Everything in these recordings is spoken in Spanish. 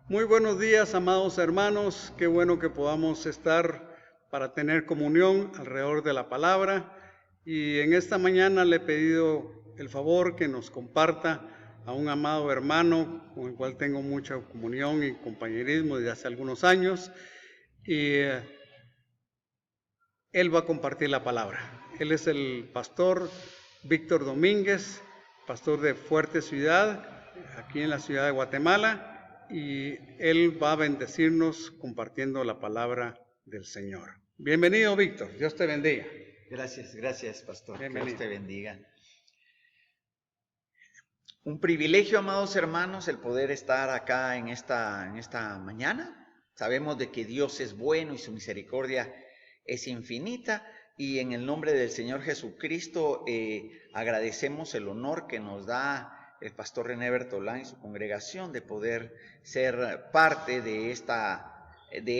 Muy buenos días, amados hermanos. Qué bueno que podamos estar para tener comunión alrededor de la palabra. Y en esta mañana le he pedido el favor que nos comparta a un amado hermano con el cual tengo mucha comunión y compañerismo desde hace algunos años. Y él va a compartir la palabra. Él es el pastor Víctor Domínguez, pastor de Fuerte Ciudad, aquí en la ciudad de Guatemala. Y él va a bendecirnos compartiendo la palabra del Señor. Bienvenido, Víctor. Dios te bendiga. Gracias, pastor. Que Bienvenido. Dios te bendiga. Un privilegio, amados hermanos, el poder estar acá en esta mañana. Sabemos de que Dios es bueno y su misericordia es infinita. Y en el nombre del Señor Jesucristo agradecemos el honor que nos da el pastor René Bertolán y su congregación de poder ser parte de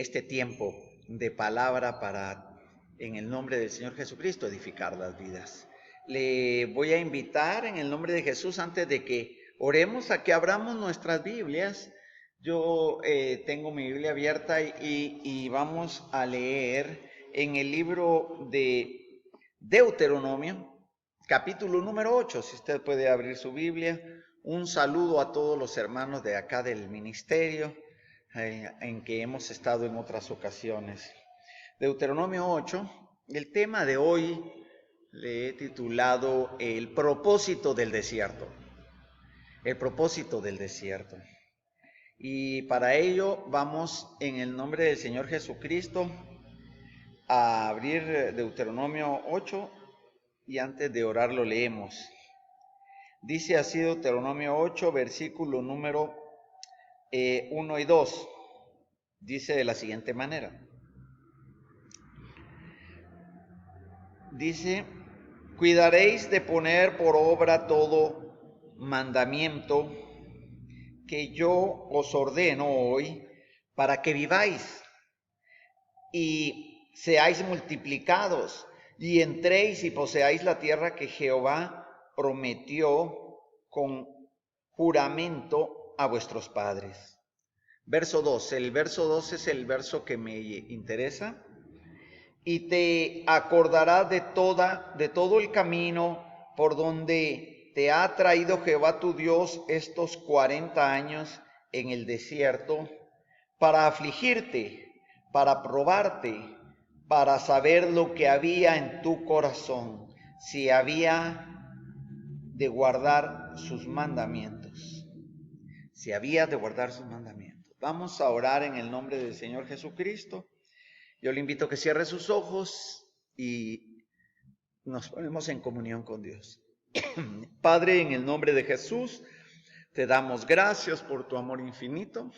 este tiempo de palabra para, en el nombre del Señor Jesucristo, edificar las vidas. Le voy a invitar en el nombre de Jesús, antes de que oremos, a que abramos nuestras Biblias. Yo tengo mi Biblia abierta y vamos a leer en el libro de Deuteronomio, capítulo número 8, si usted puede abrir su Biblia. Un saludo a todos los hermanos de acá del ministerio, en que hemos estado en otras ocasiones. Deuteronomio 8, el tema de hoy le he titulado El propósito del desierto. El propósito del desierto. Y para ello vamos, en el nombre del Señor Jesucristo, a abrir Deuteronomio 8, y antes de orar lo leemos. Dice así Deuteronomio 8, versículo número 1 y 2. Dice de la siguiente manera. Dice: cuidaréis de poner por obra todo mandamiento que yo os ordeno hoy, para que viváis y seáis multiplicados, y entréis y poseáis la tierra que Jehová prometió con juramento a vuestros padres. Verso 2. El verso 2 es el verso que me interesa. Y te acordarás de todo el camino por donde te ha traído Jehová tu Dios estos 40 años en el desierto, para afligirte, para probarte, para saber lo que había en tu corazón, si había de guardar sus mandamientos. Si había de guardar sus mandamientos. Vamos a orar en el nombre del Señor Jesucristo. Yo le invito a que cierre sus ojos y nos ponemos en comunión con Dios. Padre, en el nombre de Jesús, te damos gracias por tu amor infinito,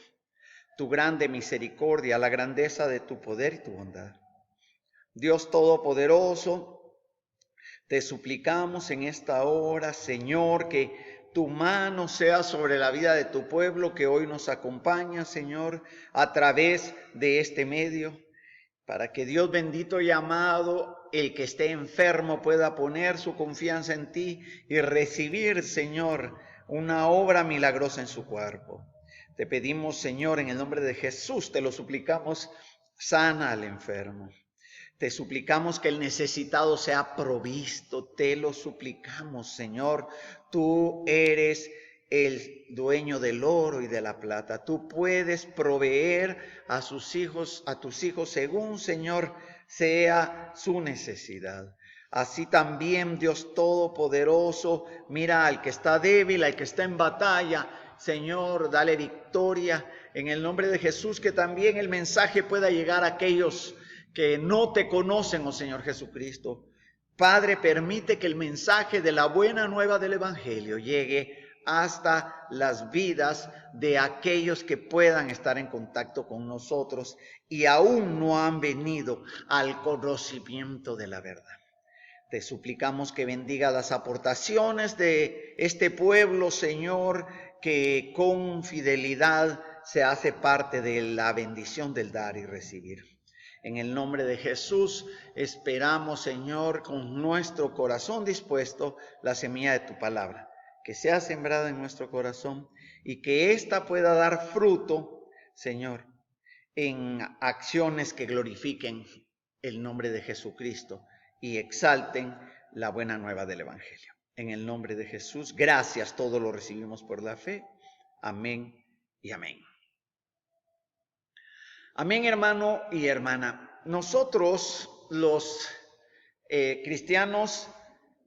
tu grande misericordia, la grandeza de tu poder y tu bondad. Dios Todopoderoso, te suplicamos en esta hora, Señor, que tu mano sea sobre la vida de tu pueblo que hoy nos acompaña, Señor, a través de este medio, para que Dios bendito y amado, el que esté enfermo, pueda poner su confianza en ti y recibir, Señor, una obra milagrosa en su cuerpo. Te pedimos, Señor, en el nombre de Jesús, te lo suplicamos, sana al enfermo. Te suplicamos que el necesitado sea provisto, te lo suplicamos, Señor. Tú eres el dueño del oro y de la plata. Tú puedes proveer a tus hijos según, Señor, sea su necesidad. Así también, Dios Todopoderoso, mira al que está débil, al que está en batalla. Señor, dale victoria en el nombre de Jesús, que también el mensaje pueda llegar a aquellos que no te conocen, oh Señor Jesucristo. Padre, permite que el mensaje de la buena nueva del Evangelio llegue hasta las vidas de aquellos que puedan estar en contacto con nosotros y aún no han venido al conocimiento de la verdad. Te suplicamos que bendiga las aportaciones de este pueblo, Señor, que con fidelidad se hace parte de la bendición del dar y recibir. En el nombre de Jesús esperamos, Señor, con nuestro corazón dispuesto, la semilla de tu palabra, que sea sembrada en nuestro corazón y que ésta pueda dar fruto Señor, en acciones que glorifiquen el nombre de Jesucristo y exalten la buena nueva del Evangelio. En el nombre de Jesús, gracias, todo lo recibimos por la fe. Amén y amén. Amén, hermano y hermana. Nosotros, los cristianos,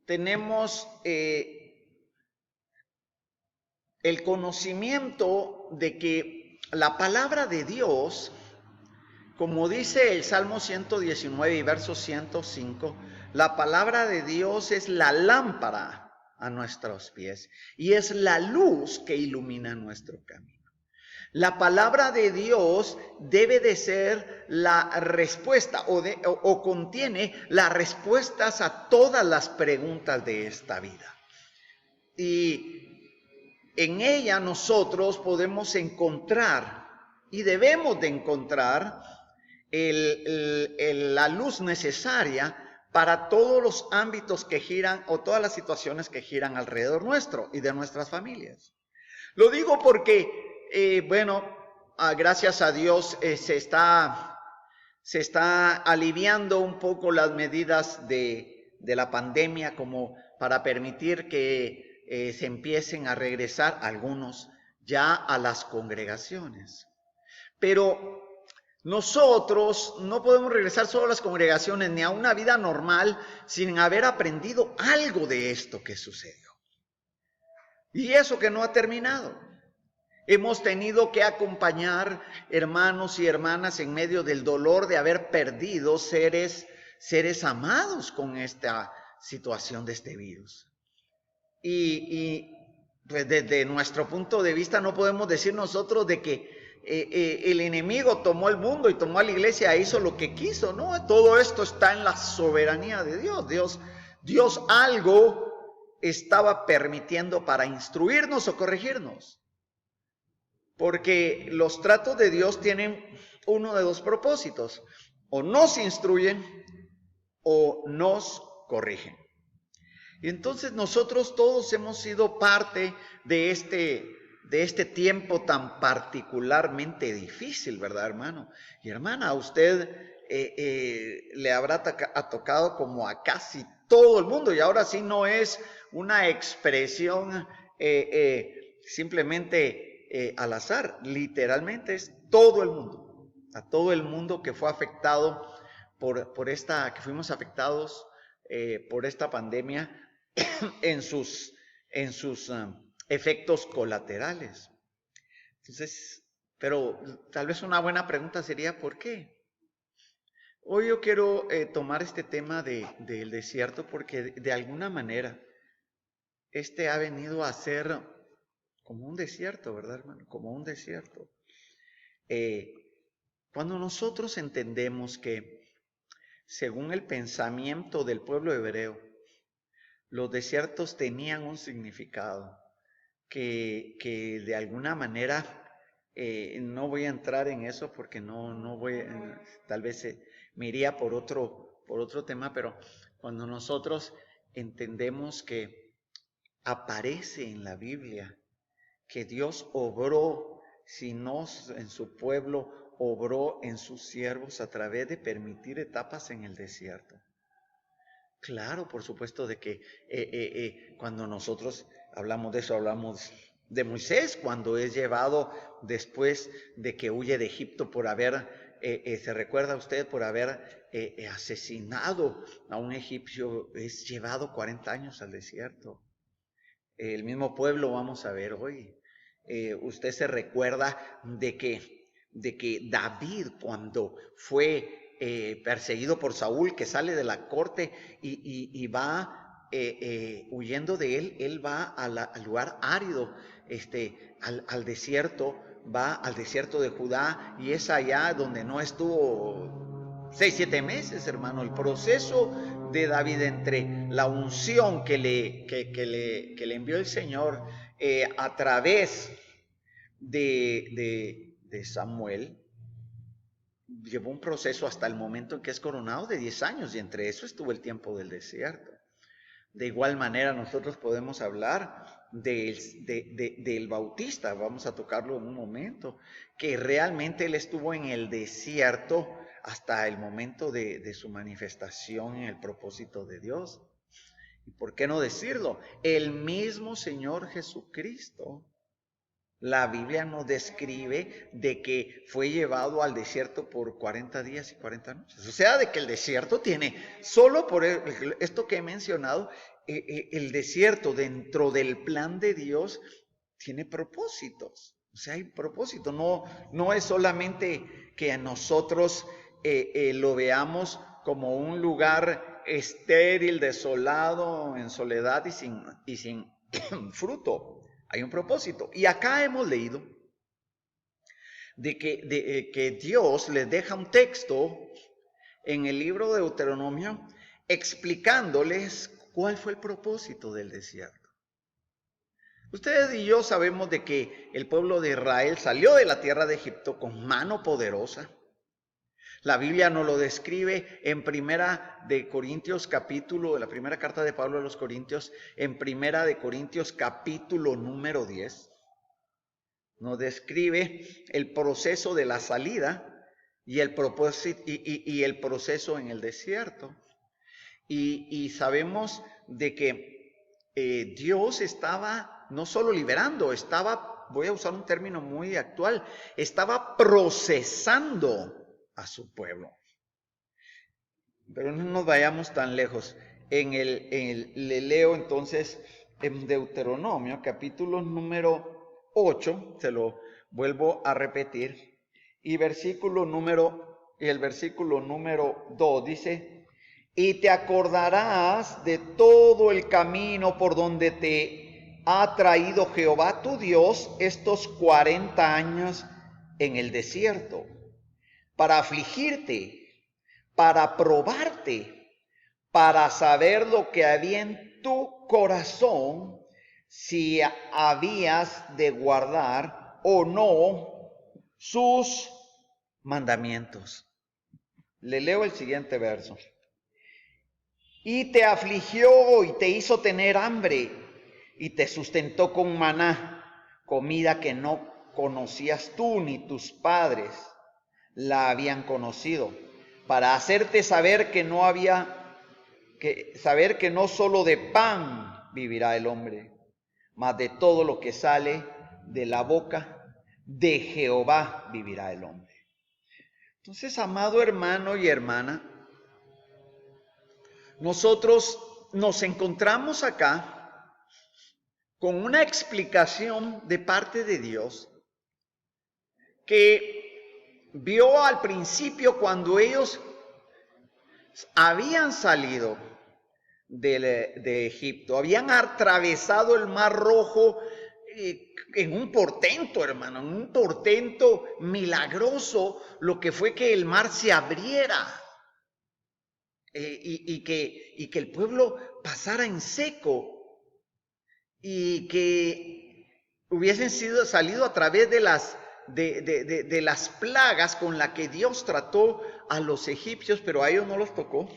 tenemos el conocimiento de que la palabra de Dios, como dice el Salmo 119 y verso 105, la palabra de Dios es la lámpara a nuestros pies y es la luz que ilumina nuestro camino. La palabra de Dios debe de ser la respuesta o contiene las respuestas a todas las preguntas de esta vida. Y en ella nosotros podemos encontrar y debemos de encontrar la luz necesaria para todos los ámbitos que giran o todas las situaciones que giran alrededor nuestro y de nuestras familias. Lo digo porque gracias a Dios se está aliviando un poco las medidas de la pandemia como para permitir que se empiecen a regresar algunos ya a las congregaciones. Pero nosotros no podemos regresar solo a las congregaciones ni a una vida normal sin haber aprendido algo de esto que sucedió. Y eso que no ha terminado. Hemos tenido que acompañar hermanos y hermanas en medio del dolor de haber perdido seres amados con esta situación de este virus. Y pues desde nuestro punto de vista no podemos decir nosotros de que el enemigo tomó el mundo y tomó a la iglesia e hizo lo que quiso, ¿no? Todo esto está en la soberanía de Dios. Dios algo estaba permitiendo para instruirnos o corregirnos. Porque los tratos de Dios tienen uno de dos propósitos: o nos instruyen o nos corrigen. Y entonces nosotros todos hemos sido parte de este tiempo tan particularmente difícil, ¿verdad, hermano? Y hermana, a usted le habrá tocado como a casi todo el mundo, y ahora sí no es una expresión simplemente al azar, literalmente es todo el mundo, a todo el mundo que fue afectado que fuimos afectados por esta pandemia en sus efectos colaterales. Entonces, pero tal vez una buena pregunta sería, ¿por qué? Hoy yo quiero tomar este tema del desierto porque de alguna manera ha venido a ser como un desierto, ¿verdad, hermano? Como un desierto. Cuando nosotros entendemos que, según el pensamiento del pueblo hebreo, los desiertos tenían un significado que de alguna manera, no voy a entrar en eso porque no voy, tal vez me iría por otro tema, pero cuando nosotros entendemos que aparece en la Biblia que Dios obró, si no en su pueblo, obró en sus siervos a través de permitir etapas en el desierto. Claro, por supuesto de que cuando nosotros hablamos de eso, hablamos de Moisés, cuando es llevado después de que huye de Egipto por haber, se recuerda usted, por haber asesinado a un egipcio, es llevado 40 años al desierto. El mismo pueblo vamos a ver hoy. Usted se recuerda de que David, cuando fue perseguido por Saúl, que sale de la corte y va huyendo de él va al lugar árido, al desierto, va al desierto de Judá, y es allá donde no estuvo 6-7 meses, hermano. El proceso de David entre la unción que le envió el Señor a través de Samuel, llevó un proceso hasta el momento en que es coronado de 10 años, y entre eso estuvo el tiempo del desierto. De igual manera nosotros podemos hablar del Bautista, vamos a tocarlo en un momento, que realmente él estuvo en el desierto hasta el momento de su manifestación en el propósito de Dios. ¿Y por qué no decirlo? El mismo Señor Jesucristo, la Biblia nos describe de que fue llevado al desierto por 40 días y 40 noches. O sea, de que el desierto tiene, solo por esto que he mencionado, el desierto dentro del plan de Dios tiene propósitos. O sea, hay propósito. No es solamente que a nosotros lo veamos como un lugar estéril, desolado, en soledad y sin fruto. Hay un propósito. Y acá hemos leído de que Dios les deja un texto en el libro de Deuteronomio explicándoles cuál fue el propósito del desierto. Ustedes y yo sabemos de que el pueblo de Israel salió de la tierra de Egipto con mano poderosa. La Biblia nos lo describe en Primera de Corintios capítulo, la primera carta de Pablo a los Corintios, en Primera de Corintios capítulo número 10. Nos describe el proceso de la salida y el propósito y el proceso en el desierto. Y sabemos de que Dios estaba no solo liberando, estaba, voy a usar un término muy actual, estaba procesando a su pueblo. Pero no nos vayamos tan lejos. Le leo entonces en Deuteronomio, capítulo número 8, se lo vuelvo a repetir, y el versículo número 2 dice: y te acordarás de todo el camino por donde te ha traído Jehová tu Dios estos 40 años en el desierto, para afligirte, para probarte, para saber lo que había en tu corazón, si habías de guardar o no sus mandamientos. Le leo el siguiente verso. Y te afligió y te hizo tener hambre y te sustentó con maná, comida que no conocías tú ni tus padres la habían conocido, para hacerte saber que no solo de pan vivirá el hombre, mas de todo lo que sale de la boca de Jehová vivirá el hombre. Entonces, amado hermano y hermana, nosotros nos encontramos acá con una explicación de parte de Dios que vio al principio cuando ellos habían salido de Egipto, habían atravesado el Mar Rojo en un portento, hermano, en un portento milagroso, lo que fue que el mar se abriera y que el pueblo pasara en seco y que hubiesen salido a través de las plagas con las que Dios trató a los egipcios, pero a ellos no los tocó.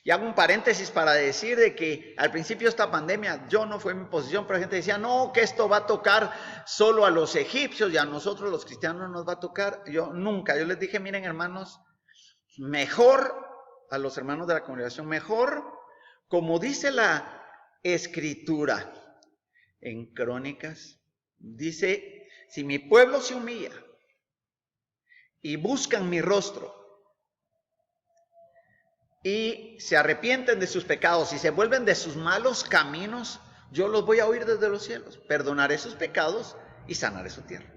Y hago un paréntesis para decir de que al principio de esta pandemia, yo no fue mi posición, pero la gente decía, no, que esto va a tocar solo a los egipcios y a nosotros los cristianos no nos va a tocar. Yo les dije, miren hermanos, mejor a los hermanos de la congregación, mejor, como dice la Escritura en Crónicas, dice, si mi pueblo se humilla y buscan mi rostro y se arrepienten de sus pecados y se vuelven de sus malos caminos, yo los voy a oír desde los cielos, perdonaré sus pecados y sanaré su tierra.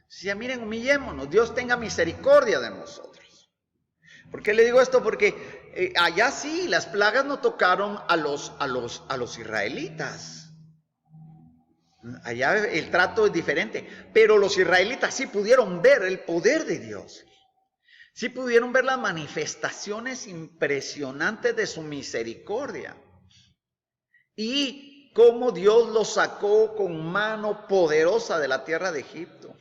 Si ya miren, humillémonos, Dios tenga misericordia de nosotros. ¿Por qué le digo esto? Porque allá sí, las plagas no tocaron a los israelitas. Allá el trato es diferente, pero los israelitas sí pudieron ver el poder de Dios. Sí pudieron ver las manifestaciones impresionantes de su misericordia. Y cómo Dios los sacó con mano poderosa de la tierra de Egipto.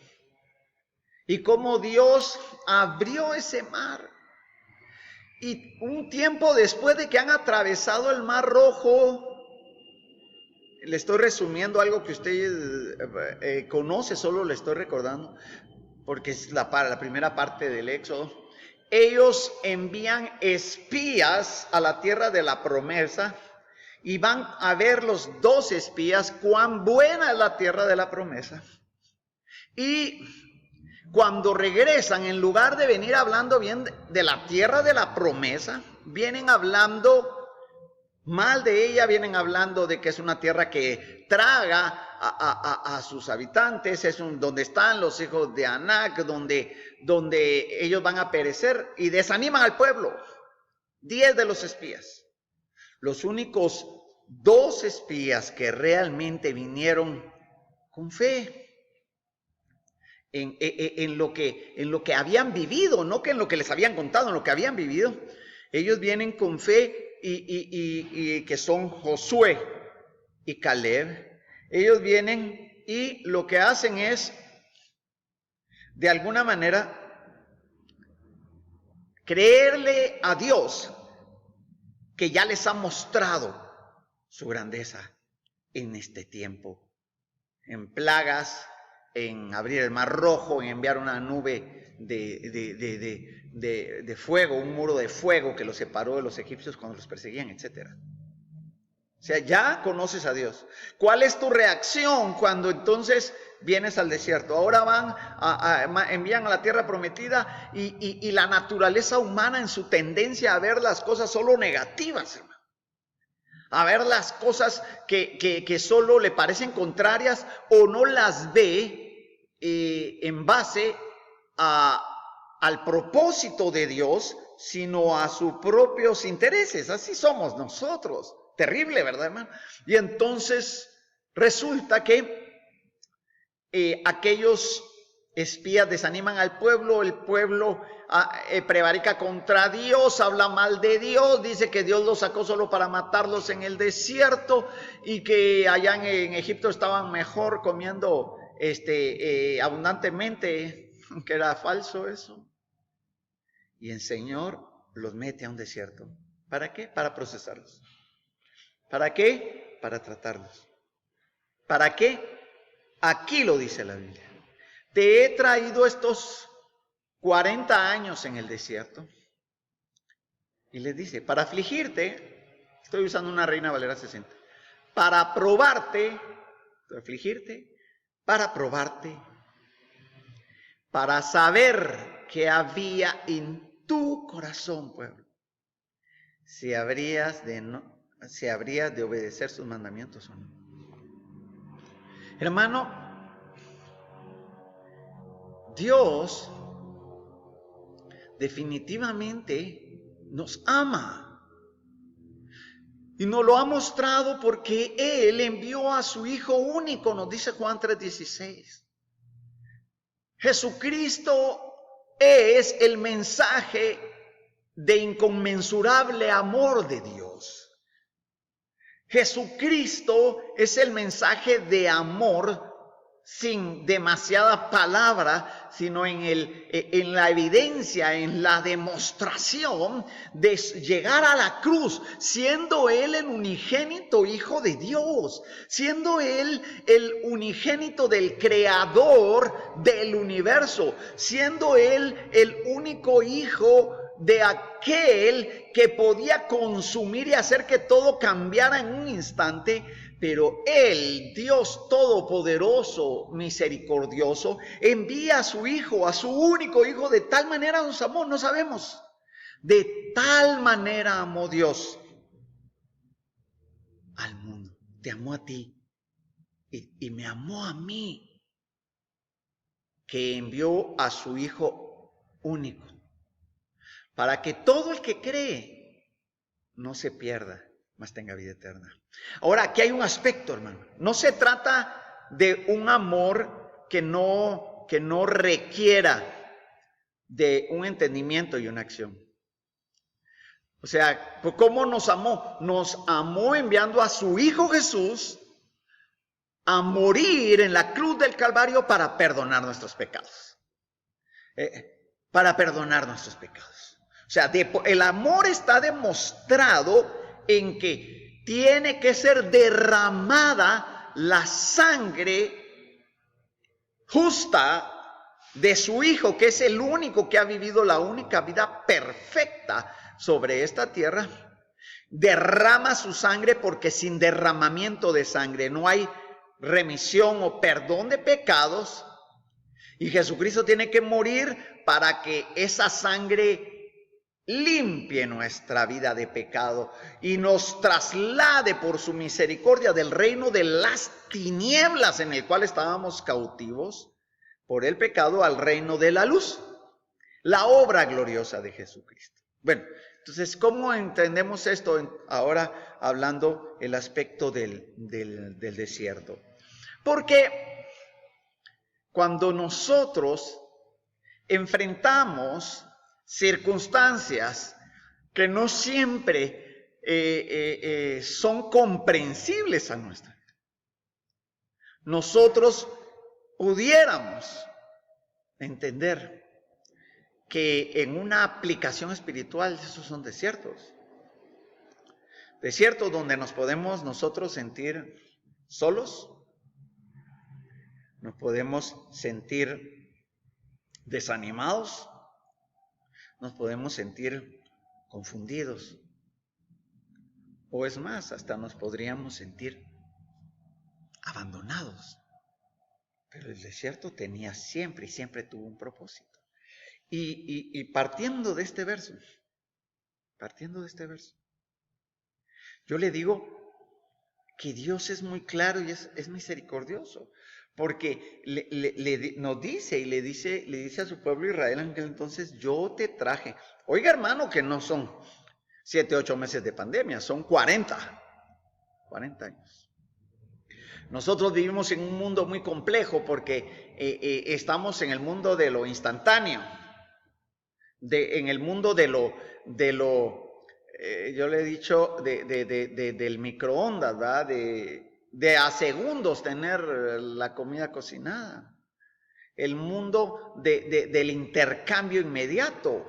Y cómo Dios abrió ese mar. Y un tiempo después de que han atravesado el Mar Rojo, le estoy resumiendo algo que usted conoce, solo le estoy recordando, porque es la primera parte del Éxodo. Ellos envían espías a la tierra de la promesa y van a ver los 2 espías cuán buena es la tierra de la promesa. Y cuando regresan, en lugar de venir hablando bien de la tierra de la promesa, vienen hablando mal de ella, vienen hablando de que es una tierra que traga a sus habitantes, es donde están los hijos de Anac, donde ellos van a perecer, y desaniman al pueblo. 10 de los espías. Los únicos 2 espías que realmente vinieron con fe en lo que habían vivido, no que en lo que les habían contado, en lo que habían vivido. Ellos vienen con fe y que son Josué y Caleb. Ellos vienen y lo que hacen es, de alguna manera, creerle a Dios que ya les ha mostrado su grandeza en este tiempo, en plagas, en abrir el mar rojo, en enviar una nube de fuego, un muro de fuego que los separó de los egipcios cuando los perseguían, etc. O sea, ya conoces a Dios. ¿Cuál es tu reacción cuando entonces vienes al desierto? Ahora envían a la tierra prometida y la naturaleza humana, en su tendencia a ver las cosas solo negativas, hermano, a ver las cosas que solo le parecen contrarias o no las ve en base al propósito de Dios, sino a sus propios intereses. Así somos nosotros. Terrible, ¿verdad, hermano? Y entonces resulta que aquellos espías desaniman al pueblo, el pueblo prevarica contra Dios, habla mal de Dios, dice que Dios los sacó solo para matarlos en el desierto y que allá en Egipto estaban mejor comiendo abundantemente, que era falso eso. Y el Señor los mete a un desierto. ¿Para qué? Para procesarlos. ¿Para qué? Para tratarlos. ¿Para qué? Aquí lo dice la Biblia. Te he traído estos 40 años en el desierto. Y les dice, para afligirte, estoy usando una Reina Valera 60, para probarte, afligirte, para probarte, para saber qué había en tu corazón, pueblo, si habrías de obedecer sus mandamientos o no. Hermano, Dios definitivamente nos ama. Y nos lo ha mostrado porque Él envió a su Hijo único, nos dice Juan 3:16. Jesucristo es el mensaje de inconmensurable amor de Dios. Jesucristo es el mensaje de amor sin demasiada palabra, sino en la evidencia, en la demostración de llegar a la cruz, siendo Él el unigénito Hijo de Dios, siendo Él el unigénito del Creador del universo, siendo Él el único Hijo de aquel que podía consumir y hacer que todo cambiara en un instante. Pero Él, Dios todopoderoso, misericordioso, envía a su Hijo, a su único Hijo, de tal manera nos amó, no sabemos. De tal manera amó Dios al mundo. Te amó a ti y me amó a mí, que envió a su Hijo único, para que todo el que cree no se pierda, mas tenga vida eterna. Ahora, aquí hay un aspecto, hermano. No se trata de un amor que no requiera de un entendimiento y una acción. O sea, ¿cómo nos amó? Nos amó enviando a su Hijo Jesús a morir en la cruz del Calvario para perdonar nuestros pecados. Para perdonar nuestros pecados. O sea, el amor está demostrado en que tiene que ser derramada la sangre justa de su Hijo, que es el único que ha vivido la única vida perfecta sobre esta tierra. Derrama su sangre, porque sin derramamiento de sangre no hay remisión o perdón de pecados. Y Jesucristo tiene que morir para que esa sangre limpie nuestra vida de pecado y nos traslade por su misericordia del reino de las tinieblas en el cual estábamos cautivos por el pecado al reino de la luz, la obra gloriosa de Jesucristo. Bueno, entonces, ¿cómo entendemos esto ahora hablando el aspecto del desierto? Porque cuando nosotros enfrentamos circunstancias que no siempre son comprensibles a nuestra vida, nosotros pudiéramos entender que en una aplicación espiritual esos son desiertos. Desiertos donde nos podemos nosotros sentir solos, nos podemos sentir desanimados, nos podemos sentir confundidos, o es más, hasta nos podríamos sentir abandonados. Pero el desierto tenía siempre y siempre tuvo un propósito. Y partiendo de este verso, yo le digo que Dios es muy claro y es misericordioso, porque nos dice y le dice a su pueblo Israel en aquel entonces: yo te traje. Oiga, hermano, que no son 7, 8 meses de pandemia, son 40 años. Nosotros vivimos en un mundo muy complejo porque estamos en el mundo de lo instantáneo, en el mundo de lo yo le he dicho, del microondas, ¿verdad? De a segundos tener la comida cocinada. El mundo del intercambio inmediato.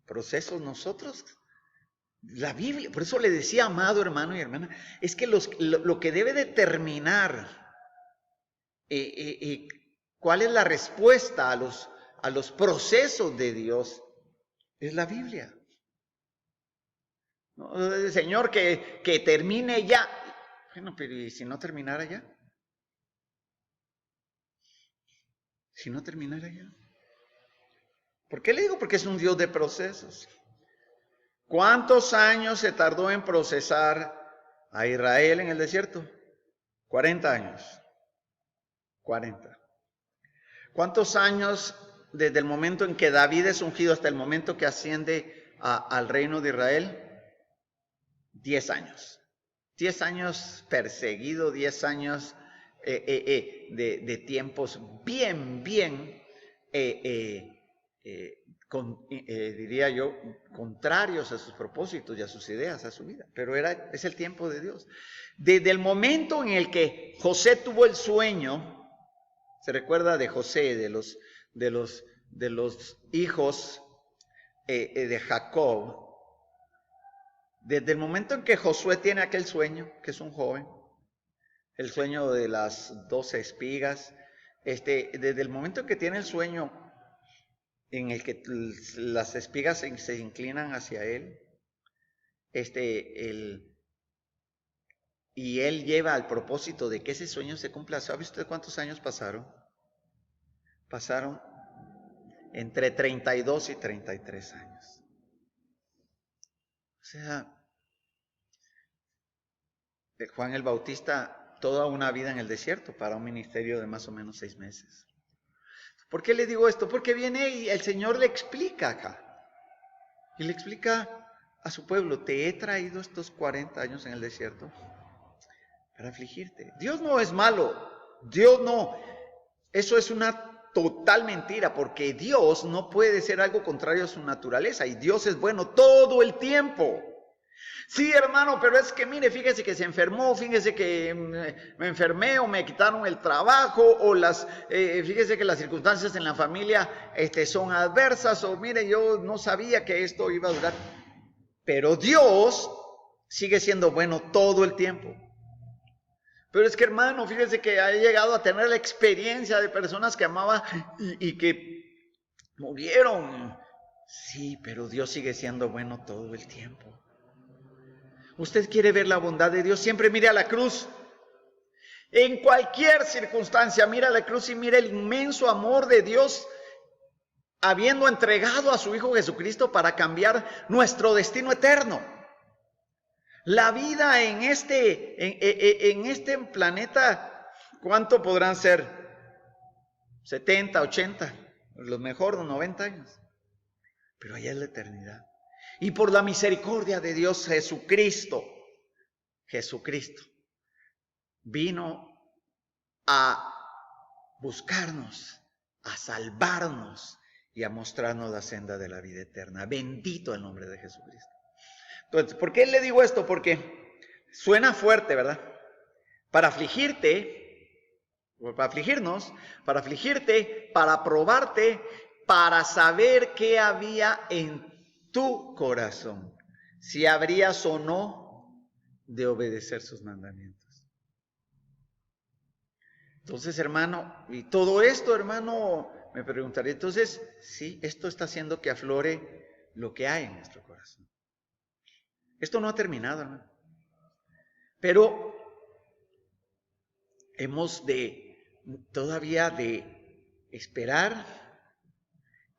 Procesos nosotros. La Biblia, por eso le decía, amado hermano y hermana, es que lo que debe determinar cuál es la respuesta a los procesos de Dios es la Biblia. ¿No? Señor, que termine ya. Bueno, pero ¿y si no terminara ya? Si no terminara ya. ¿Por qué le digo? Porque es un Dios de procesos. ¿Cuántos años se tardó en procesar a Israel en el desierto? 40 años. 40. ¿Cuántos años desde el momento en que David es ungido hasta el momento que asciende al reino de Israel? 10 años. 10 años perseguido, 10 años de tiempos bien, diría yo, contrarios a sus propósitos y a sus ideas, a su vida. Pero es el tiempo de Dios. Desde el momento en el que José tuvo el sueño, se recuerda de José, de los hijos de Jacob. Desde el momento en que Josué tiene aquel sueño, que es un joven, el sueño de las 12 espigas, desde el momento en que tiene el sueño en el que las espigas se inclinan hacia él, y él lleva al propósito de que ese sueño se cumpla. ¿Sabe usted cuántos años pasaron? Pasaron entre 32 y 33 años. O sea, Juan el Bautista, toda una vida en el desierto para un ministerio de más o menos 6 meses. ¿Por qué le digo esto? Porque viene y el Señor le explica acá. Y le explica a su pueblo: te he traído estos 40 años en el desierto para afligirte. Dios no es malo. Dios no. Eso es una total mentira, porque Dios no puede ser algo contrario a su naturaleza. Y Dios es bueno todo el tiempo. Sí, hermano, pero es que mire, fíjese que se enfermó, fíjese que me enfermé o me quitaron el trabajo, o fíjese que las circunstancias en la familia son adversas, o mire, yo no sabía que esto iba a durar. Pero Dios sigue siendo bueno todo el tiempo. Pero es que, hermano, fíjese que he llegado a tener la experiencia de personas que amaba y que murieron. Sí, pero Dios sigue siendo bueno todo el tiempo. Usted quiere ver la bondad de Dios, siempre mire a la cruz. En cualquier circunstancia, mira la cruz y mira el inmenso amor de Dios, habiendo entregado a su Hijo Jesucristo para cambiar nuestro destino eterno. La vida en este planeta, ¿cuánto podrán ser? 70, 80, lo mejor 90 años. Pero allá es la eternidad. Y por la misericordia de Dios, Jesucristo vino a buscarnos, a salvarnos y a mostrarnos la senda de la vida eterna. Bendito el nombre de Jesucristo. Entonces, ¿por qué le digo esto? Porque suena fuerte, ¿verdad? Para afligirte, para afligirnos, para afligirte, para probarte, para saber qué había en tu corazón, si habrías o no de obedecer sus mandamientos. Entonces, hermano, y todo esto, hermano, me preguntaré, entonces, sí, esto está haciendo que aflore lo que hay en nuestro corazón. Esto no ha terminado, hermano. Pero hemos todavía de esperar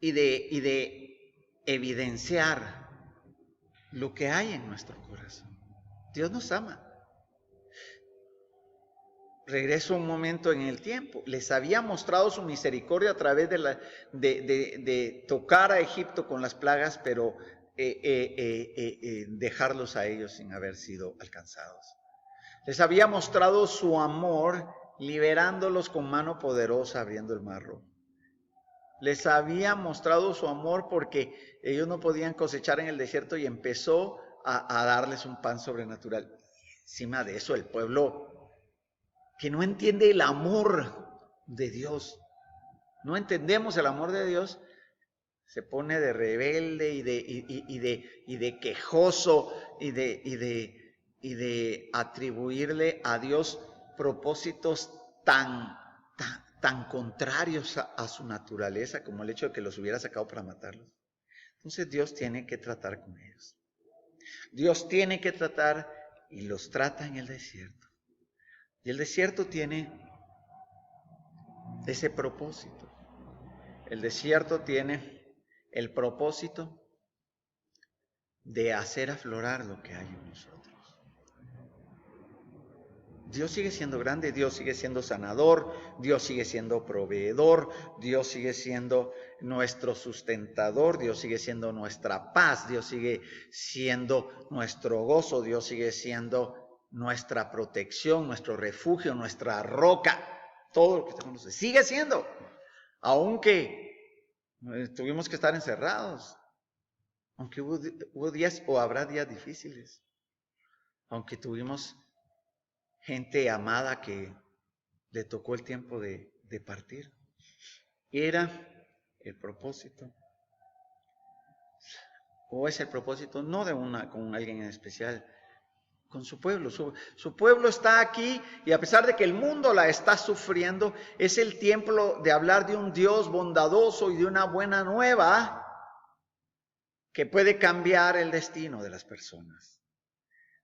y de evidenciar lo que hay en nuestro corazón. Dios nos ama. Regreso un momento en el tiempo. Les había mostrado su misericordia a través de tocar a Egipto con las plagas, pero dejarlos a ellos sin haber sido alcanzados. Les había mostrado su amor liberándolos con mano poderosa, abriendo el mar rojo. Les había mostrado su amor porque ellos no podían cosechar en el desierto y empezó a darles un pan sobrenatural. Encima de eso, el pueblo que no entiende el amor de Dios, no entendemos el amor de Dios, se pone de rebelde y de quejoso y de atribuirle a Dios propósitos tan contrarios a su naturaleza, como el hecho de que los hubiera sacado para matarlos. Entonces Dios tiene que tratar con ellos. Dios tiene que tratar y los trata en el desierto. Y el desierto tiene ese propósito. El desierto tiene el propósito de hacer aflorar lo que hay en nosotros. Dios sigue siendo grande, Dios sigue siendo sanador, Dios sigue siendo proveedor, Dios sigue siendo nuestro sustentador, Dios sigue siendo nuestra paz, Dios sigue siendo nuestro gozo, Dios sigue siendo nuestra protección, nuestro refugio, nuestra roca, todo lo que usted conoce, sigue siendo, aunque tuvimos que estar encerrados, aunque hubo días o habrá días difíciles, aunque tuvimos gente amada que le tocó el tiempo de partir. Era el propósito, o es el propósito, no con alguien en especial, con su pueblo. Su pueblo está aquí y a pesar de que el mundo la está sufriendo, es el tiempo de hablar de un Dios bondadoso y de una buena nueva que puede cambiar el destino de las personas.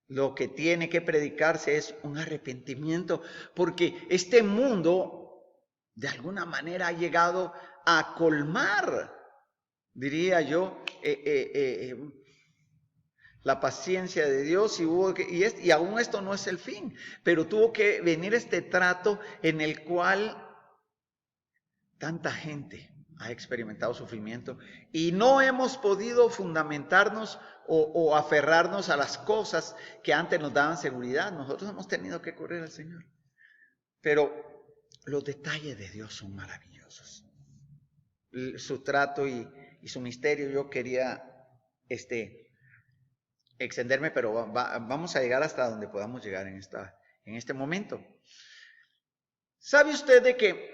Lo que tiene que predicarse es un arrepentimiento, porque este mundo de alguna manera ha llegado a colmar, diría yo, la paciencia de Dios y aún esto no es el fin, pero tuvo que venir este trato en el cual tanta gente ha experimentado sufrimiento y no hemos podido fundamentarnos o aferrarnos a las cosas que antes nos daban seguridad. Nosotros hemos tenido que correr al Señor. Pero los detalles de Dios son maravillosos. Su trato y su misterio, yo quería extenderme, pero vamos a llegar hasta donde podamos llegar en este momento. ¿Sabe usted de que,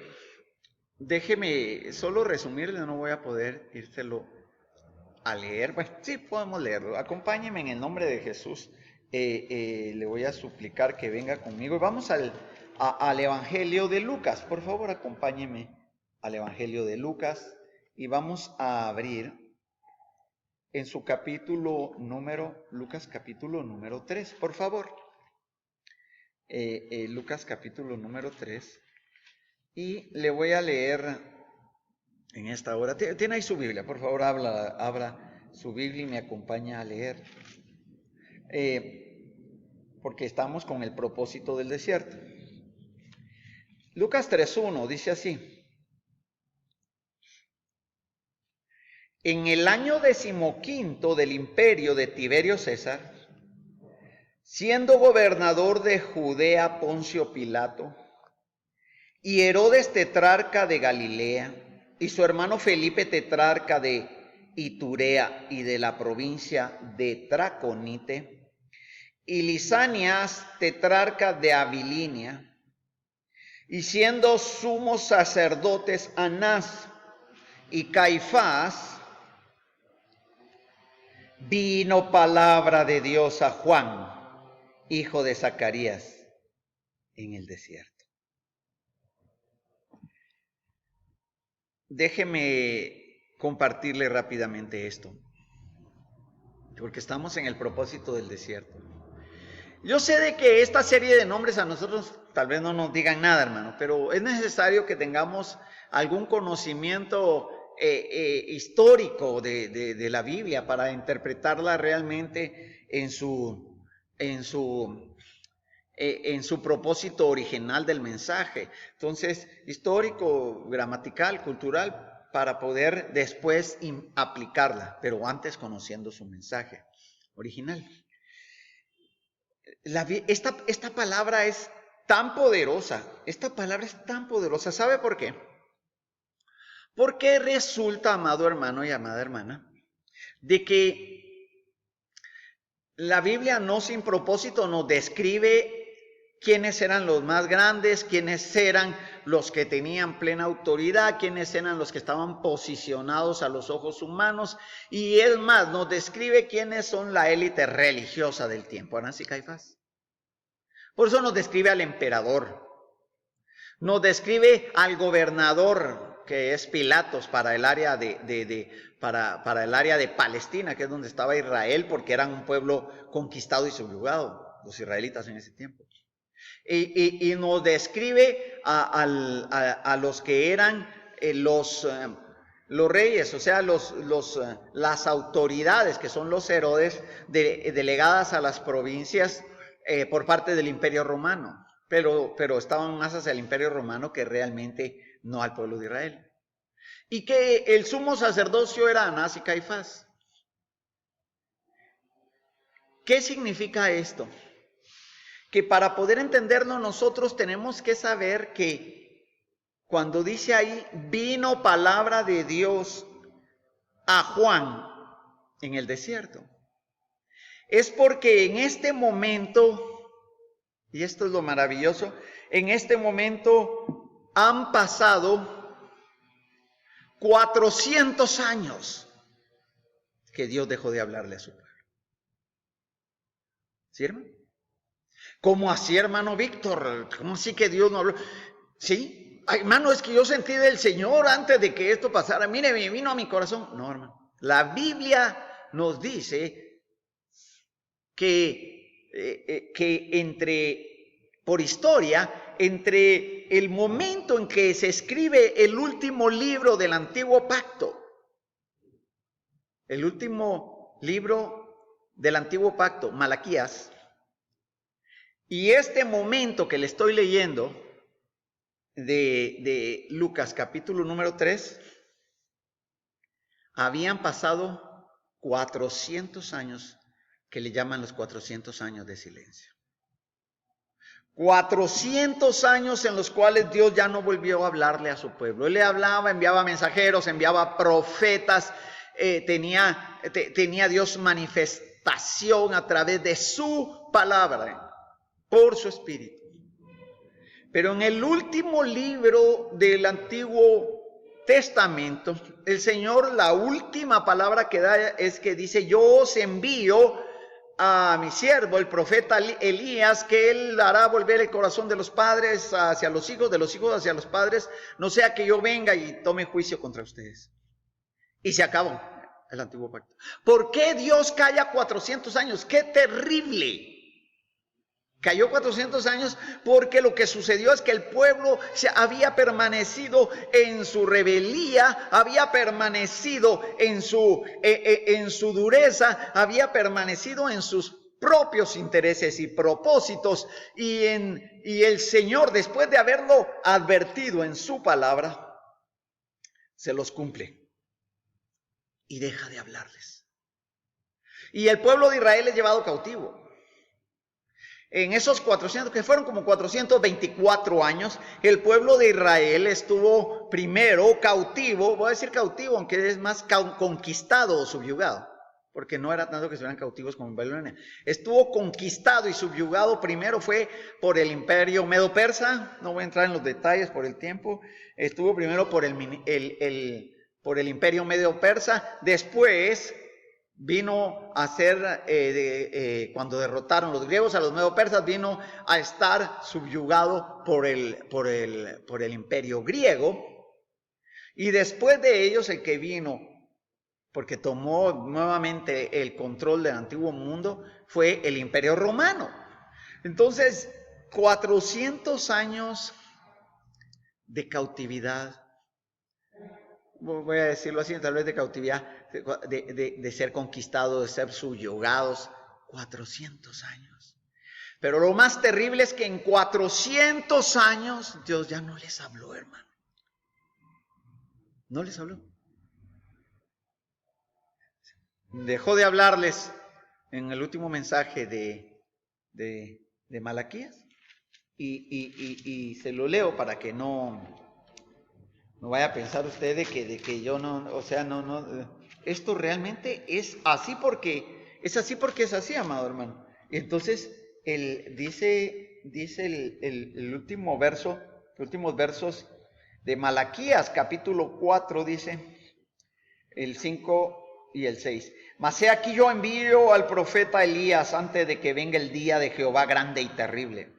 déjeme solo resumirle, no voy a poder írselo a leer? Bueno, sí podemos leerlo. Acompáñenme en el nombre de Jesús le voy a suplicar que venga conmigo. Y vamos al Evangelio de Lucas. Por favor, acompáñeme al Evangelio de Lucas y vamos a abrir en su Lucas capítulo número 3, por favor. Lucas capítulo número 3. Y le voy a leer en esta hora. Tiene ahí su Biblia, por favor, abra su Biblia y me acompaña a leer. Porque estamos con el propósito del desierto. Lucas 3:1 dice así: en el año 15 del imperio de Tiberio César, siendo gobernador de Judea Poncio Pilato, y Herodes tetrarca de Galilea, y su hermano Felipe tetrarca de Iturea y de la provincia de Traconite, y Lisanias tetrarca de Abilinia, y siendo sumos sacerdotes Anás y Caifás, vino palabra de Dios a Juan, hijo de Zacarías, en el desierto. Déjeme compartirle rápidamente esto, porque estamos en el propósito del desierto. Yo sé de que esta serie de nombres a nosotros tal vez no nos digan nada, hermano, pero es necesario que tengamos algún conocimiento histórico de la Biblia para interpretarla realmente en su propósito original del mensaje. Entonces, histórico, gramatical, cultural, para poder después aplicarla, pero antes conociendo su mensaje original. Esta palabra es tan poderosa, ¿sabe por qué? Porque resulta, amado hermano y amada hermana, de que la Biblia no sin propósito nos describe quiénes eran los más grandes, quiénes eran los que tenían plena autoridad, quiénes eran los que estaban posicionados a los ojos humanos, y es más, nos describe quiénes son la élite religiosa del tiempo, Anás y Caifás. Por eso nos describe al emperador, nos describe al gobernador, que es Pilatos, para el área para el área de Palestina, que es donde estaba Israel, porque eran un pueblo conquistado y subyugado, los israelitas en ese tiempo. Y nos describe a los que eran los reyes, o sea, las autoridades, que son los Herodes, delegadas a las provincias por parte del Imperio Romano, pero estaban más hacia el Imperio Romano que realmente no al pueblo de Israel. Y que el sumo sacerdocio era Anás y Caifás. ¿Qué significa esto? Que para poder entenderlo nosotros tenemos que saber que cuando dice ahí, vino palabra de Dios a Juan en el desierto, es porque en este momento, y esto es lo maravilloso, en este momento han pasado 400 años que Dios dejó de hablarle a su pueblo. ¿Sí, hermano? ¿Cómo así, hermano Víctor? ¿Cómo así que Dios no habló? ¿Sí? Ay, hermano, es que yo sentí del Señor antes de que esto pasara. Mire, me vino a mi corazón. No, hermano. La Biblia nos dice que por historia, entre el momento en que se escribe el último libro del Antiguo Pacto, el último libro del Antiguo Pacto, Malaquías, y este momento que le estoy leyendo de Lucas capítulo número 3, habían pasado 400 años que le llaman los 400 años de silencio. 400 años en los cuales Dios ya no volvió a hablarle a su pueblo. Él le hablaba, enviaba mensajeros, enviaba profetas, tenía Dios manifestación a través de su palabra, por su espíritu. Pero en el último libro del Antiguo Testamento, el Señor, la última palabra que da es que dice, yo os envío a mi siervo, el profeta Elías, que él hará volver el corazón de los padres hacia los hijos, de los hijos hacia los padres, no sea que yo venga y tome juicio contra ustedes. Y se acabó el antiguo pacto. ¿Por qué Dios calla 400 años? ¡Qué terrible! Cayó 400 años porque lo que sucedió es que el pueblo había permanecido en su rebeldía, había permanecido en su dureza, había permanecido en sus propios intereses y propósitos, y el Señor, después de haberlo advertido en su palabra, se los cumple y deja de hablarles. Y el pueblo de Israel es llevado cautivo. En esos 400, que fueron como 424 años, el pueblo de Israel estuvo primero cautivo, voy a decir cautivo, aunque es más conquistado o subyugado, porque no era tanto que estuvieran cautivos como en Babilonia. Estuvo conquistado y subyugado, primero fue por el imperio medo-persa, no voy a entrar en los detalles por el tiempo, estuvo primero por el imperio medo-persa, después vino a ser, cuando derrotaron los griegos a los medo-persas, vino a estar subyugado por el imperio griego. Y después de ellos el que vino, porque tomó nuevamente el control del antiguo mundo, fue el imperio romano. Entonces, 400 años de cautividad, voy a decirlo así, tal vez de cautividad, de ser conquistados, de ser subyugados, 400 años. Pero lo más terrible es que en 400 años Dios ya no les habló, hermano. No les habló. Dejó de hablarles en el último mensaje de Malaquías. Y se lo leo para que no vaya a pensar usted de que yo no, o sea, no. Esto realmente es así porque es así, amado hermano. Y entonces dice el último verso, los últimos versos de Malaquías, capítulo 4, dice el 5 y el 6. Mas he aquí yo envío al profeta Elías antes de que venga el día de Jehová grande y terrible.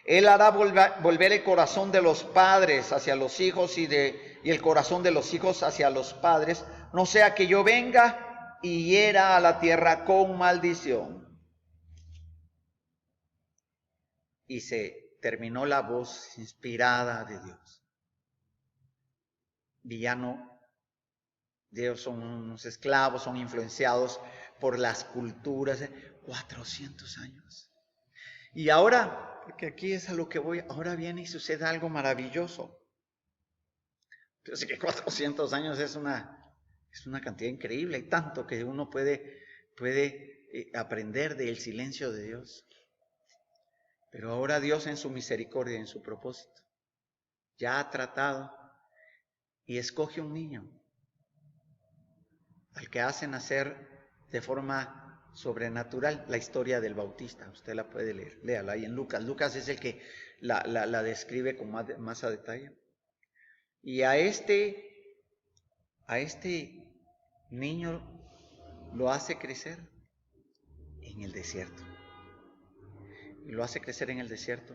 Él hará volver el corazón de los padres hacia los hijos y el corazón de los hijos hacia los padres, no sea que yo venga y hiera a la tierra con maldición. Y se terminó la voz inspirada de Dios. Villano, Dios son unos esclavos, son influenciados por las culturas. 400 años. Y ahora, porque aquí es a lo que voy, ahora viene y sucede algo maravilloso. Yo sé que 400 años es una cantidad increíble, hay tanto que uno puede aprender del silencio de Dios. Pero ahora Dios en su misericordia, en su propósito, ya ha tratado y escoge un niño al que hace nacer de forma sobrenatural la historia del Bautista. Usted la puede leer, léala ahí en Lucas. Lucas es el que la describe con más a detalle. Y a este niño lo hace crecer en el desierto. Y lo hace crecer en el desierto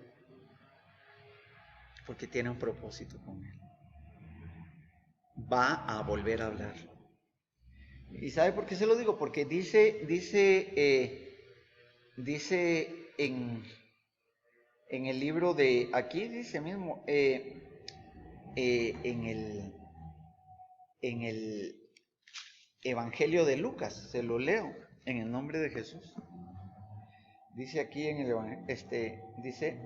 porque tiene un propósito con él. Va a volver a hablar. ¿Y sabe por qué se lo digo? Porque dice en el libro de, aquí dice mismo, en el Evangelio de Lucas, se lo leo en el nombre de Jesús. Dice aquí en el Evangelio, dice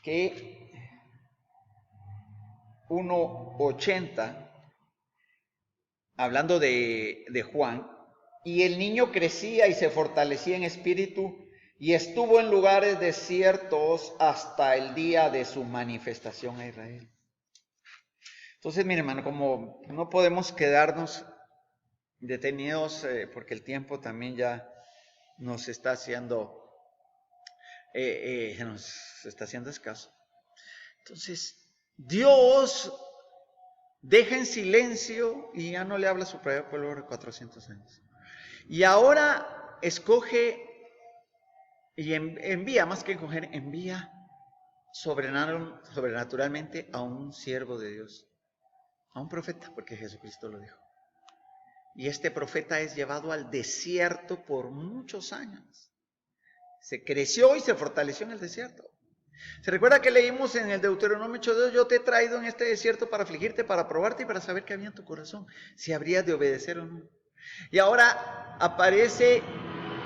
que 1:80, hablando de Juan, y el niño crecía y se fortalecía en espíritu y estuvo en lugares desiertos hasta el día de su manifestación a Israel. Entonces, mi hermano, como no podemos quedarnos detenidos porque el tiempo también ya nos está haciendo escaso. Entonces, Dios deja en silencio y ya no le habla a su pueblo por 400 años. Y ahora escoge y envía, más que escoger, envía sobrenaturalmente a un siervo de Dios, a un profeta, porque Jesucristo lo dijo. Y este profeta es llevado al desierto por muchos años. Se creció y se fortaleció en el desierto. ¿Se recuerda que leímos en el Deuteronomio 8:2? Yo te he traído en este desierto para afligirte, para probarte y para saber qué había en tu corazón, si habrías de obedecer o no. Y ahora aparece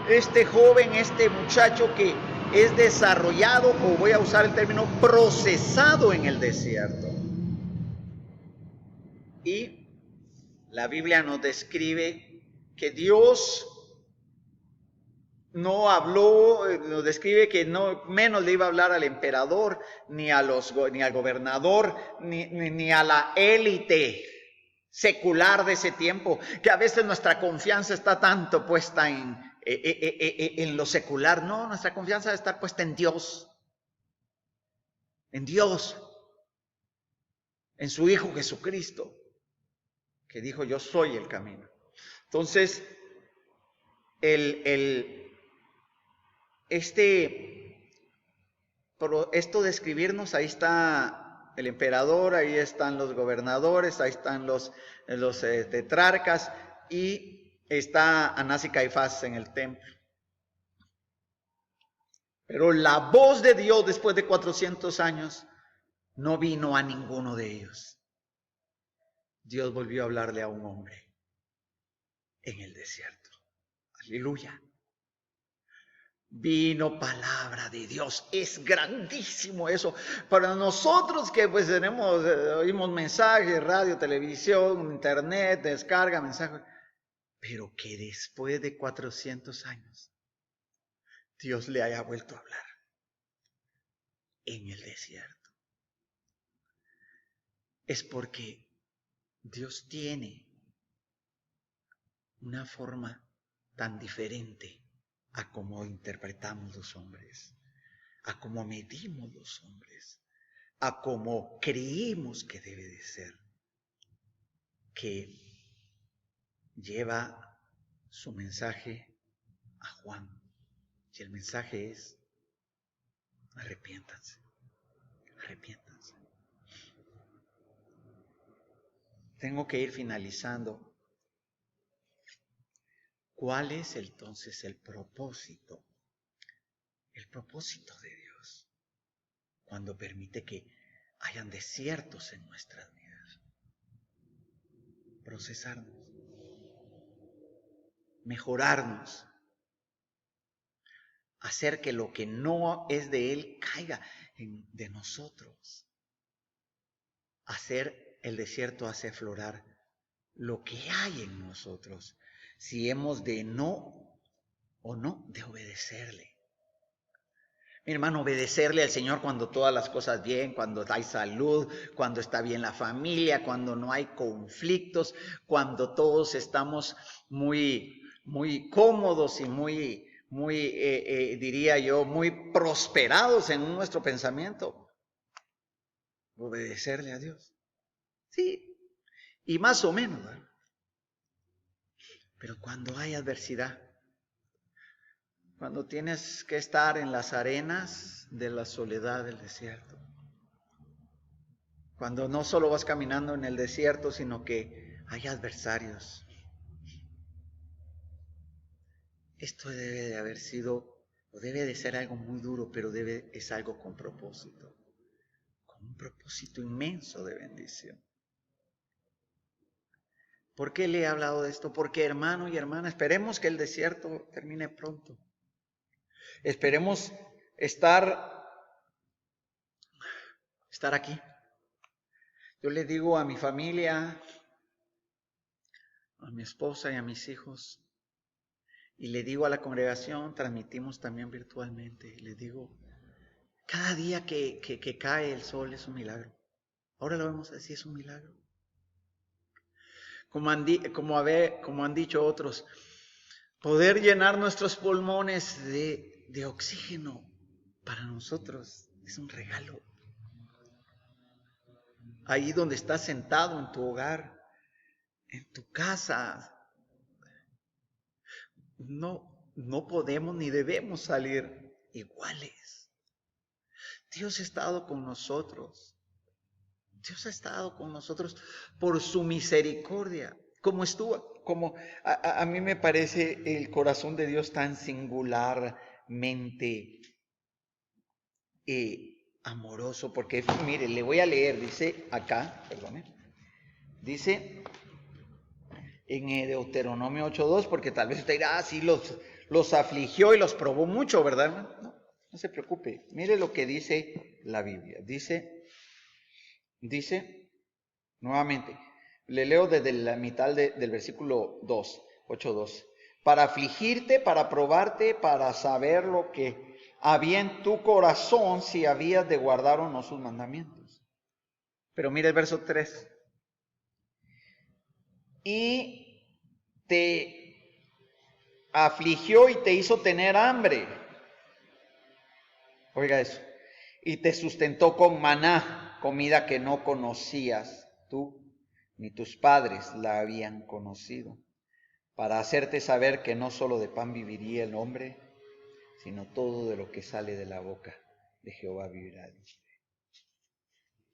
este joven, este muchacho que es desarrollado, o voy a usar el término, procesado en el desierto. Y la Biblia nos describe que Dios no habló, nos describe que no menos le iba a hablar al emperador, ni al gobernador, ni a la élite secular de ese tiempo, que a veces nuestra confianza está tanto puesta en lo secular. No, nuestra confianza debe estar puesta en Dios, en su Hijo Jesucristo, que dijo: yo soy el camino. Entonces, esto de escribirnos, ahí está el emperador, ahí están los gobernadores, ahí están los tetrarcas, y está Anás y Caifás en el templo. Pero la voz de Dios después de 400 años no vino a ninguno de ellos. Dios volvió a hablarle a un hombre en el desierto. Aleluya. Vino palabra de Dios. Es grandísimo eso. Para nosotros que pues oímos mensajes, radio, televisión, internet, descarga, mensajes. Pero que después de 400 años Dios le haya vuelto a hablar en el desierto. Es porque Dios tiene una forma tan diferente a cómo interpretamos los hombres, a cómo medimos los hombres, a cómo creímos que debe de ser, que lleva su mensaje a Juan. Y el mensaje es: arrepiéntanse, arrepiéntanse. Tengo que ir finalizando. ¿Cuál es entonces el propósito? El propósito de Dios cuando permite que hayan desiertos en nuestras vidas. Procesarnos, mejorarnos, hacer que lo que no es de Él caiga de nosotros. El desierto hace aflorar lo que hay en nosotros, si hemos de no de obedecerle. Mi hermano, obedecerle al Señor cuando todas las cosas bien, cuando hay salud, cuando está bien la familia, cuando no hay conflictos, cuando todos estamos muy, muy cómodos y muy, diría yo, muy prosperados en nuestro pensamiento. Obedecerle a Dios. Sí, y más o menos, ¿verdad? Pero cuando hay adversidad, cuando tienes que estar en las arenas de la soledad del desierto, cuando no solo vas caminando en el desierto, sino que hay adversarios. Esto debe de haber sido, o debe de ser algo muy duro, pero es algo con propósito, con un propósito inmenso de bendición. ¿Por qué le he hablado de esto? Porque, hermano y hermana, esperemos que el desierto termine pronto. Esperemos estar aquí. Yo le digo a mi familia, a mi esposa y a mis hijos, y le digo a la congregación, transmitimos también virtualmente, le digo, cada día que cae el sol es un milagro. Ahora lo vemos así, es un milagro. Como han dicho otros, poder llenar nuestros pulmones de oxígeno para nosotros es un regalo. Ahí donde estás sentado en tu hogar, en tu casa, no no podemos ni debemos salir iguales. Dios ha estado con nosotros. Dios ha estado con nosotros por su misericordia. A mí me parece el corazón de Dios tan singularmente amoroso, porque mire, le voy a leer, dice acá, dice en Deuteronomio 8:2, porque tal vez usted dirá, sí, los afligió y los probó mucho, ¿verdad? No se preocupe, mire lo que dice la Biblia. Dice nuevamente, le leo desde la mitad del versículo 2, 8:2. Para afligirte, para probarte, para saber lo que había en tu corazón, si habías de guardar o no sus mandamientos. Pero mira el verso 3. Y te afligió y te hizo tener hambre. Oiga eso. Y te sustentó con maná, comida que no conocías tú, ni tus padres la habían conocido, para hacerte saber que no solo de pan viviría el hombre, sino todo de lo que sale de la boca de Jehová vivirá.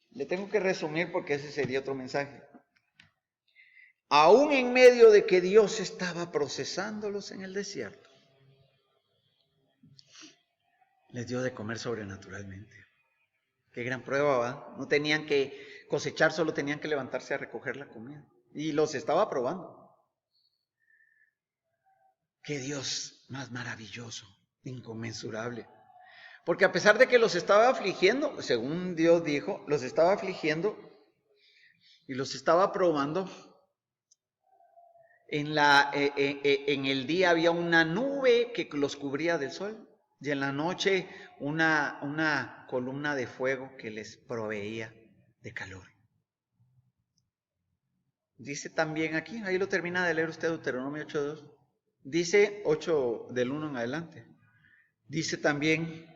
Le tengo que resumir porque ese sería otro mensaje. Aún en medio de que Dios estaba procesándolos en el desierto, les dio de comer sobrenaturalmente. Qué gran prueba, ¿va? No tenían que cosechar, solo tenían que levantarse a recoger la comida. Y los estaba probando. Qué Dios más maravilloso, inconmensurable. Porque a pesar de que los estaba afligiendo, según Dios dijo, los estaba afligiendo y los estaba probando. En el día había una nube que los cubría del sol y en la noche una columna de fuego que les proveía de calor. Dice también aquí, ahí lo termina de leer usted, Deuteronomio 8:2. Dice 8 del 1 en adelante. Dice también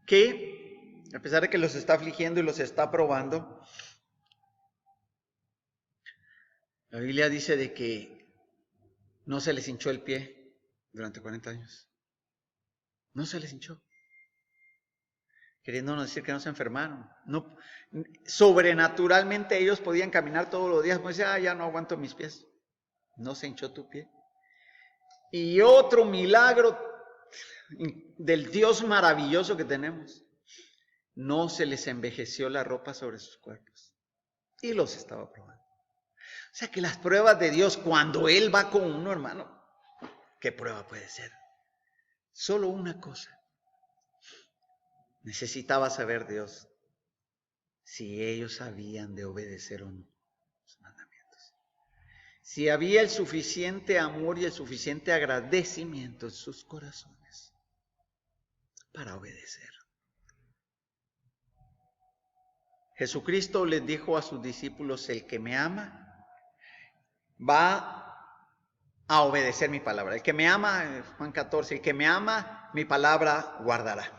que, a pesar de que los está afligiendo y los está probando, la Biblia dice de que no se les hinchó el pie durante 40 años. No se les hinchó. Queriéndonos decir que no se enfermaron. No, sobrenaturalmente ellos podían caminar todos los días. Pues ya no aguanto mis pies. No se hinchó tu pie. Y otro milagro del Dios maravilloso que tenemos. No se les envejeció la ropa sobre sus cuerpos. Y los estaba probando. O sea que las pruebas de Dios, cuando Él va con uno, hermano, ¿qué prueba puede ser? Solo una cosa. Necesitaba saber Dios si ellos habían de obedecer o no sus mandamientos. Si había el suficiente amor y el suficiente agradecimiento en sus corazones para obedecer. Jesucristo les dijo a sus discípulos, el que me ama va a obedecer mi palabra. El que me ama, Juan 14, el que me ama, mi palabra guardará.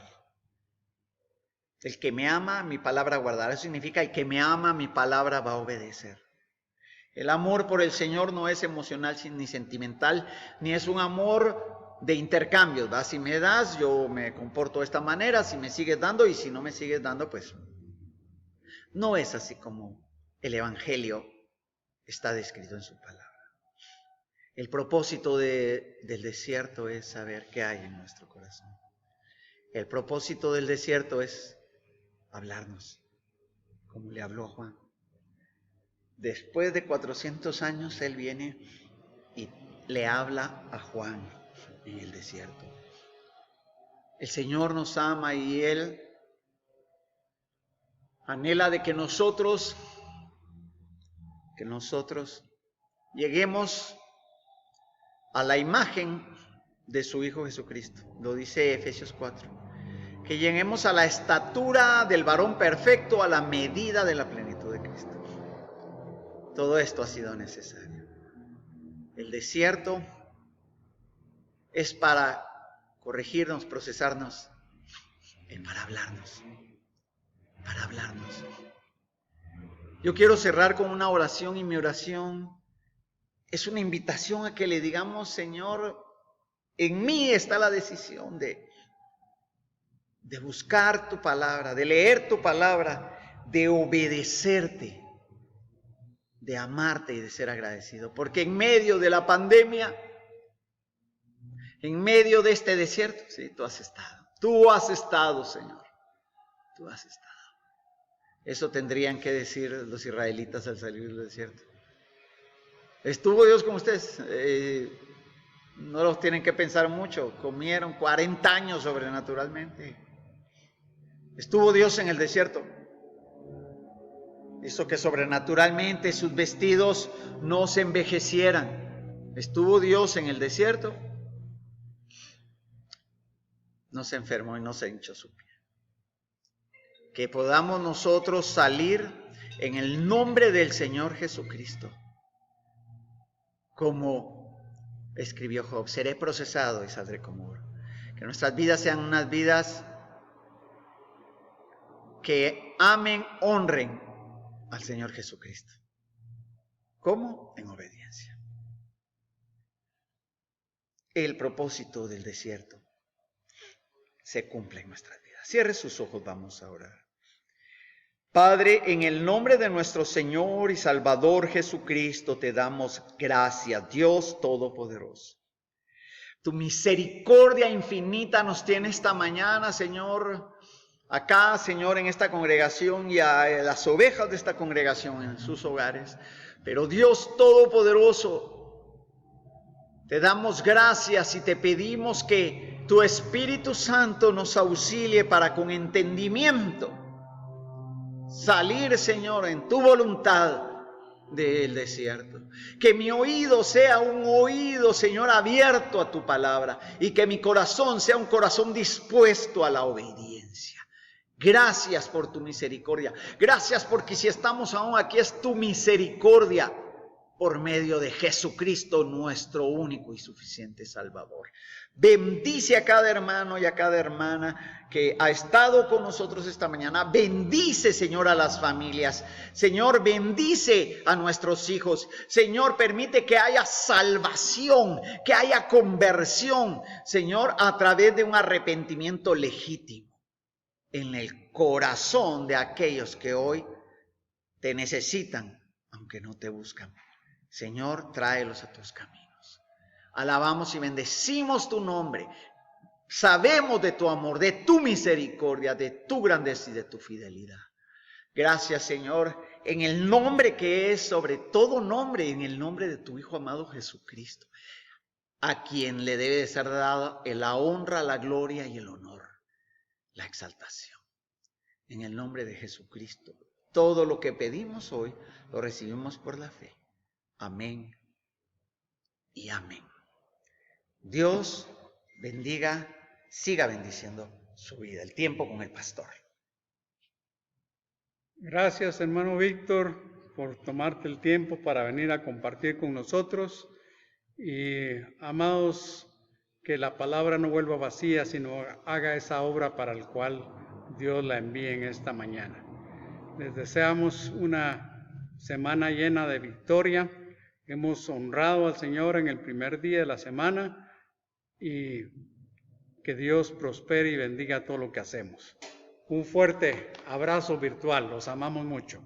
El que me ama, mi palabra guardará. Eso significa el que me ama, mi palabra va a obedecer. El amor por el Señor no es emocional ni sentimental, ni es un amor de intercambios, ¿va? Si me das, yo me comporto de esta manera, si me sigues dando, y si no me sigues dando, pues no es así como el Evangelio está descrito en su palabra. El propósito del desierto es saber qué hay en nuestro corazón. El propósito del desierto es hablarnos, como le habló a Juan. Después de 400 años, Él viene y le habla a Juan en el desierto. El Señor nos ama y Él anhela de que nosotros lleguemos a la imagen de su Hijo Jesucristo. Lo dice Efesios 4. Que lleguemos a la estatura del varón perfecto, a la medida de la plenitud de Cristo. Todo esto ha sido necesario. El desierto es para corregirnos, procesarnos, y para hablarnos. Yo quiero cerrar con una oración, y mi oración es una invitación a que le digamos, Señor, En mí está la decisión de buscar tu palabra, de leer tu palabra, de obedecerte, de amarte y de ser agradecido. Porque en medio de la pandemia, en medio de este desierto, sí, tú has estado. Tú has estado, Señor. Tú has estado. Eso tendrían que decir los israelitas al salir del desierto. ¿Estuvo Dios con ustedes? No los tienen que pensar mucho. Comieron 40 años sobrenaturalmente. ¿Estuvo Dios en el desierto? Hizo que sobrenaturalmente sus vestidos no se envejecieran. ¿Estuvo Dios en el desierto? No se enfermó y no se hinchó su piel. Que podamos nosotros salir en el nombre del Señor Jesucristo. Como escribió Job, seré procesado y saldré como oro. Que nuestras vidas sean unas vidas que amen, honren al Señor Jesucristo. ¿Cómo? En obediencia. El propósito del desierto se cumple en nuestras vidas. Cierre sus ojos, vamos a orar. Padre, en el nombre de nuestro Señor y Salvador Jesucristo, te damos gracias, Dios Todopoderoso. Tu misericordia infinita nos tiene esta mañana, Señor, acá, Señor, en esta congregación y a las ovejas de esta congregación en sus hogares. Pero Dios Todopoderoso, te damos gracias y te pedimos que tu Espíritu Santo nos auxilie para con entendimiento salir, Señor, en tu voluntad del desierto. Que mi oído sea un oído, Señor, abierto a tu palabra y que mi corazón sea un corazón dispuesto a la obediencia. Gracias por tu misericordia. Gracias porque si estamos aún aquí es tu misericordia por medio de Jesucristo, nuestro único y suficiente Salvador. Bendice a cada hermano y a cada hermana que ha estado con nosotros esta mañana. Bendice, Señor, a las familias. Señor, bendice a nuestros hijos. Señor, permite que haya salvación, que haya conversión, Señor, a través de un arrepentimiento legítimo en el corazón de aquellos que hoy te necesitan, aunque no te buscan. Señor, tráelos a tus caminos. Alabamos y bendecimos tu nombre. Sabemos de tu amor, de tu misericordia, de tu grandeza y de tu fidelidad. Gracias, Señor, en el nombre que es sobre todo nombre, en el nombre de tu Hijo amado Jesucristo, a quien le debe de ser dada la honra, la gloria y el honor, la exaltación. En el nombre de Jesucristo, todo lo que pedimos hoy lo recibimos por la fe. Amén y amén. Dios bendiga, siga bendiciendo su vida. El tiempo con el pastor. Gracias, hermano Víctor, por tomarte el tiempo para venir a compartir con nosotros. Y amados, que la palabra no vuelva vacía, sino haga esa obra para la cual Dios la envíe en esta mañana. Les deseamos una semana llena de victoria. Hemos honrado al Señor en el primer día de la semana y que Dios prospere y bendiga todo lo que hacemos. Un fuerte abrazo virtual, los amamos mucho.